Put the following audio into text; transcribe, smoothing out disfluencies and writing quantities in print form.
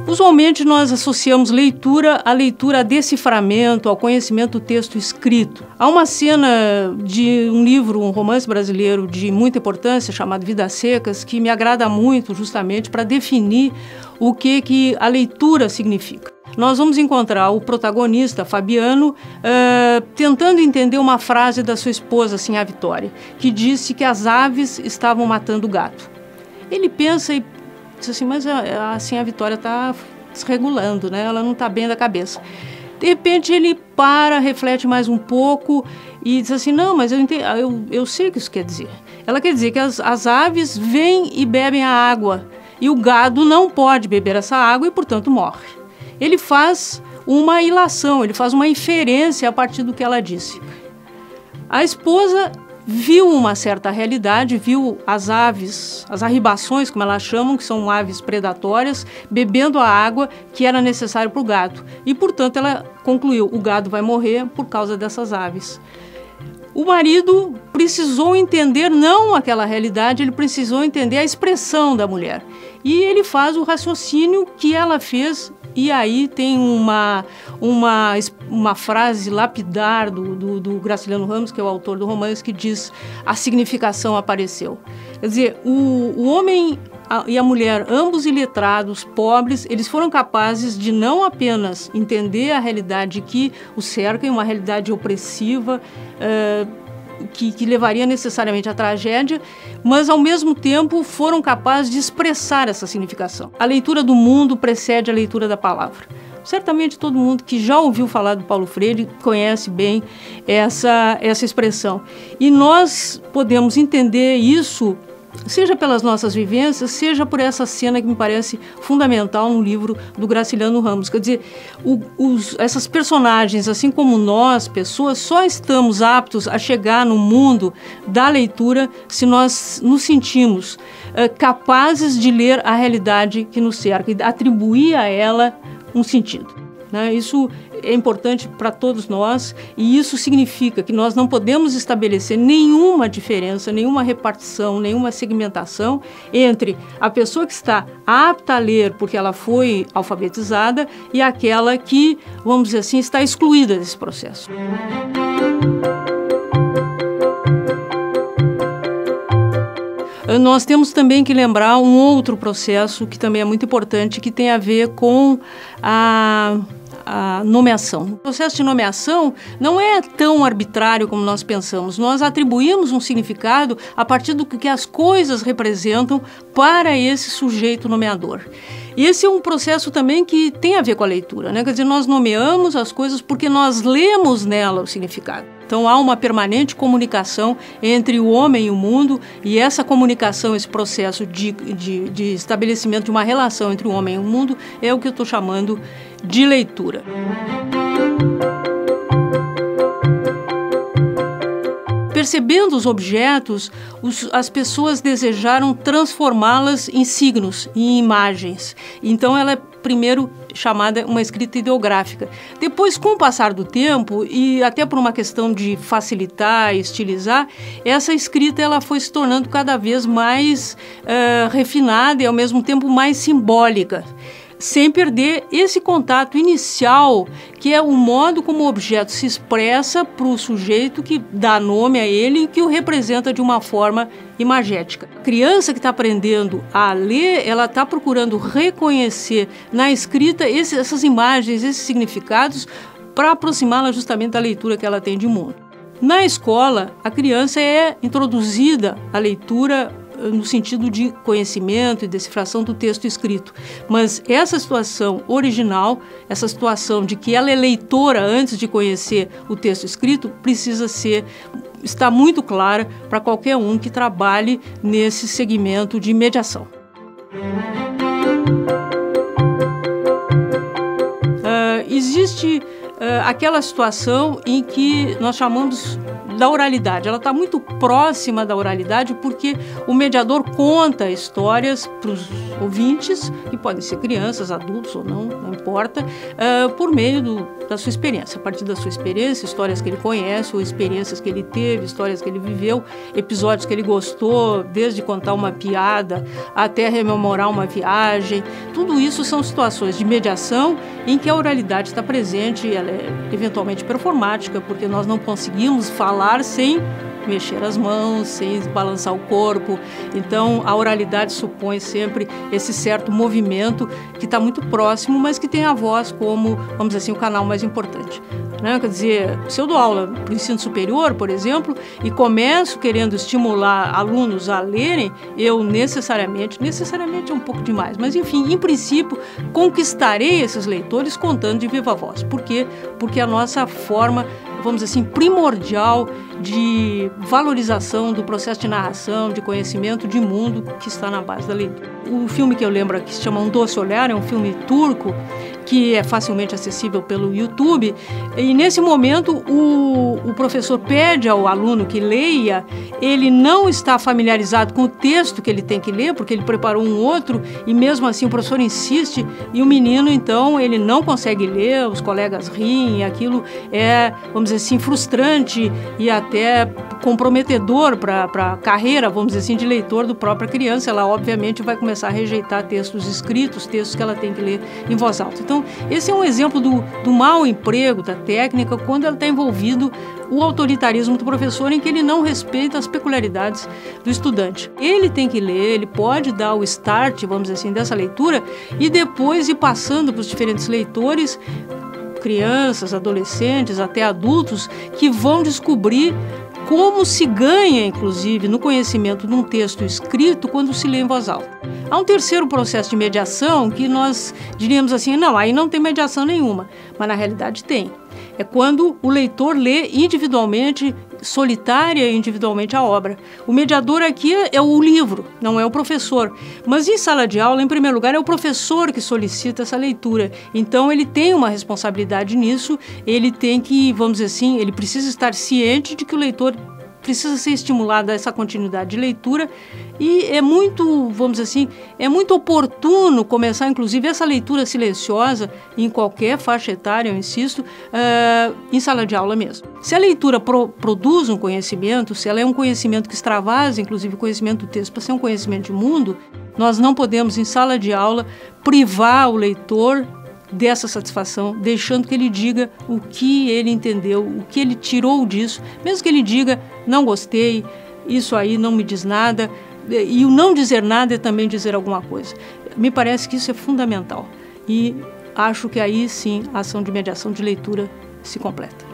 Usualmente nós associamos leitura à leitura a deciframento, ao conhecimento do texto escrito. Há uma cena de um livro, um romance brasileiro de muita importância, chamado Vidas Secas, que me agrada muito justamente para definir o que a leitura significa. Nós vamos encontrar o protagonista, Fabiano, tentando entender uma frase da sua esposa, assim, a Vitória, que disse que as aves estavam matando o gato. Ele pensa e diz assim, mas assim, a Vitória está desregulando, né? Ela não está bem da cabeça. De repente ele para, reflete mais um pouco e diz assim, não, mas eu sei o que isso quer dizer. Ela quer dizer que as aves vêm e bebem a água e o gado não pode beber essa água e, portanto, morre. Ele faz uma ilação, ele faz uma inferência a partir do que ela disse. A esposa viu uma certa realidade, viu as aves, as arribações, como elas chamam, que são aves predatórias, bebendo a água que era necessária para o gado. E, portanto, ela concluiu, o gado vai morrer por causa dessas aves. O marido precisou entender não aquela realidade, ele precisou entender a expressão da mulher. E ele faz o raciocínio que ela fez. E aí tem uma frase lapidar do Graciliano Ramos, que é o autor do romance, que diz: a significação apareceu. Quer dizer, o homem e a mulher, ambos iletrados, pobres, eles foram capazes de não apenas entender a realidade que os cerca, uma realidade opressiva, que levaria necessariamente à tragédia, mas ao mesmo tempo foram capazes de expressar essa significação. A leitura do mundo precede a leitura da palavra. Certamente todo mundo que já ouviu falar do Paulo Freire conhece bem essa expressão. E nós podemos entender isso, seja pelas nossas vivências, seja por essa cena que me parece fundamental no livro do Graciliano Ramos. Quer dizer, essas personagens, assim como nós, pessoas, só estamos aptos a chegar no mundo da leitura se nós nos sentimos capazes de ler a realidade que nos cerca e atribuir a ela um sentido, né? Isso é importante para todos nós e isso significa que nós não podemos estabelecer nenhuma diferença, nenhuma repartição, nenhuma segmentação entre a pessoa que está apta a ler porque ela foi alfabetizada e aquela que, vamos dizer assim, está excluída desse processo. Nós temos também que lembrar um outro processo que também é muito importante, que tem a ver com a nomeação. O processo de nomeação não é tão arbitrário como nós pensamos. Nós atribuímos um significado a partir do que as coisas representam para esse sujeito nomeador. E esse é um processo também que tem a ver com a leitura, né? Quer dizer, nós nomeamos as coisas porque nós lemos nela o significado. Então há uma permanente comunicação entre o homem e o mundo, e essa comunicação, esse processo de estabelecimento de uma relação entre o homem e o mundo é o que eu estou chamando de leitura. Percebendo os objetos, as pessoas desejaram transformá-las em signos, em imagens. Então ela é primeiro chamada uma escrita ideográfica. Depois, com o passar do tempo, e até por uma questão de facilitar, estilizar, essa escrita ela foi se tornando cada vez mais refinada e ao mesmo tempo mais simbólica, sem perder esse contato inicial, que é o modo como o objeto se expressa para o sujeito que dá nome a ele e que o representa de uma forma imagética. A criança que está aprendendo a ler, ela está procurando reconhecer na escrita essas imagens, esses significados, para aproximá-la justamente da leitura que ela tem de mundo. Na escola, a criança é introduzida à leitura no sentido de conhecimento e decifração do texto escrito. Mas essa situação original, essa situação de que ela é leitora antes de conhecer o texto escrito, precisa estar muito clara para qualquer um que trabalhe nesse segmento de mediação. Existe aquela situação em que nós chamamos da oralidade. Ela está muito próxima da oralidade porque o mediador conta histórias para os ouvintes, que podem ser crianças, adultos ou não, não importa, por meio da sua experiência, a partir da sua experiência, histórias que ele conhece ou experiências que ele teve, histórias que ele viveu, episódios que ele gostou, desde contar uma piada até rememorar uma viagem. Tudo isso são situações de mediação em que a oralidade está presente, ela é eventualmente performática, porque nós não conseguimos falar sem mexer as mãos, sem balançar o corpo. Então, a oralidade supõe sempre esse certo movimento que está muito próximo, mas que tem a voz como, vamos dizer assim, o canal mais importante. Né? Quer dizer, se eu dou aula para o ensino superior, por exemplo, e começo querendo estimular alunos a lerem, eu necessariamente é um pouco demais, mas enfim, em princípio, conquistarei esses leitores contando de viva voz. Por quê? Porque a nossa forma, vamos dizer assim, primordial de valorização do processo de narração, de conhecimento de mundo que está na base da leitura. O filme que eu lembro aqui se chama Um Doce Olhar, é um filme turco que é facilmente acessível pelo YouTube, e nesse momento o professor pede ao aluno que leia, ele não está familiarizado com o texto que ele tem que ler, porque ele preparou um outro, e mesmo assim o professor insiste, e o menino, então, ele não consegue ler, os colegas riem, e aquilo é, vamos dizer assim, frustrante e até comprometedor para a carreira, vamos dizer assim, de leitor do própria criança. Ela, obviamente, vai começar a rejeitar textos escritos, textos que ela tem que ler em voz alta. Então, esse é um exemplo do mau emprego da técnica quando ela está envolvido o autoritarismo do professor, em que ele não respeita as peculiaridades do estudante. Ele tem que ler, ele pode dar o start, vamos dizer assim, dessa leitura e depois ir passando para os diferentes leitores, crianças, adolescentes, até adultos, que vão descobrir como se ganha, inclusive, no conhecimento de um texto escrito quando se lê em voz alta. Há um terceiro processo de mediação que nós diríamos assim, não, aí não tem mediação nenhuma, mas na realidade tem. É quando o leitor lê individualmente, solitária e individualmente a obra. O mediador aqui é o livro, não é o professor. Mas em sala de aula, em primeiro lugar, é o professor que solicita essa leitura. Então ele tem uma responsabilidade nisso, ele tem que, vamos dizer assim, ele precisa estar ciente de que o leitor precisa ser estimulado a essa continuidade de leitura e é muito, vamos dizer assim, é muito oportuno começar, inclusive, essa leitura silenciosa em qualquer faixa etária, eu insisto, em sala de aula mesmo. Se a leitura produz um conhecimento, se ela é um conhecimento que extravasa, inclusive, o conhecimento do texto para ser um conhecimento de mundo, nós não podemos, em sala de aula, privar o leitor dessa satisfação, deixando que ele diga o que ele entendeu, o que ele tirou disso, mesmo que ele diga, não gostei, isso aí não me diz nada, e o não dizer nada é também dizer alguma coisa. Me parece que isso é fundamental e acho que aí sim a ação de mediação de leitura se completa.